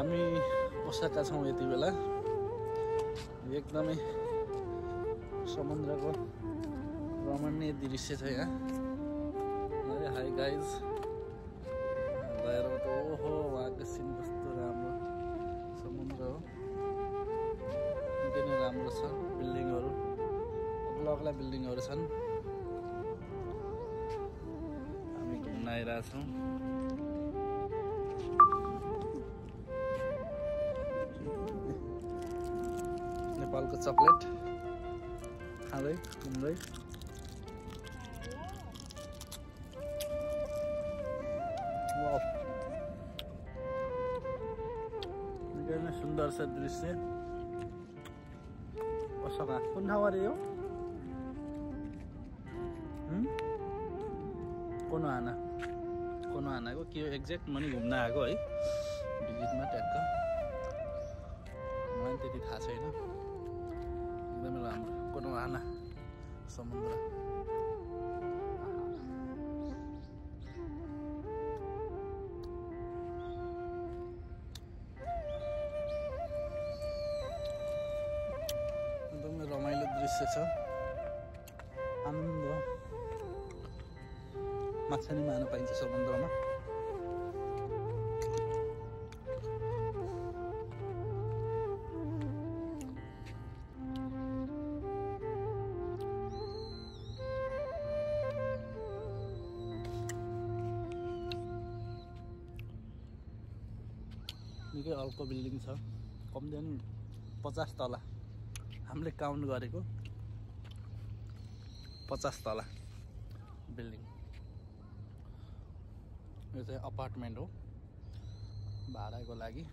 हामी ओसाका छौँ यति बेला एकदमै समुद्रको रमणीय दृश्य छ यहाँ। अरे हाई गाइज बाहिरबाट ओहो वहाँको सिन कस्तो राम्रो समुद्र हो निकै नै राम्रो छ। बिल्डिङहरू अग्ला अग्ला बिल्डिङहरू छन्। हामी घुम्न आइरहेछौँ। नेपालको चकलेट खाँदै घुम्दै निकै नै सुन्दर छ दृश्य। ओसाका कुन ठाउँ अरे यो? कोनोहानाको के हो एक्ज्याक्ट म नि घुम्न आएको है भिजिटमा ट्याक्क मलाई त्यति थाहा छैन। एकदमै राम्रो कोनोहाना समुद्र। एकदमै रमाइलो दृश्य छ। आनन्द माछा नि मार्न पाइन्छ समुद्रमा। निकै अल्को बिल्डिङ छ। कम्ती पनि 50 तला हामीले काउन्ट गरेको 50 तला बिल्डिङ। यो चाहिँ अपार्टमेन्ट हो भाडाको लागि।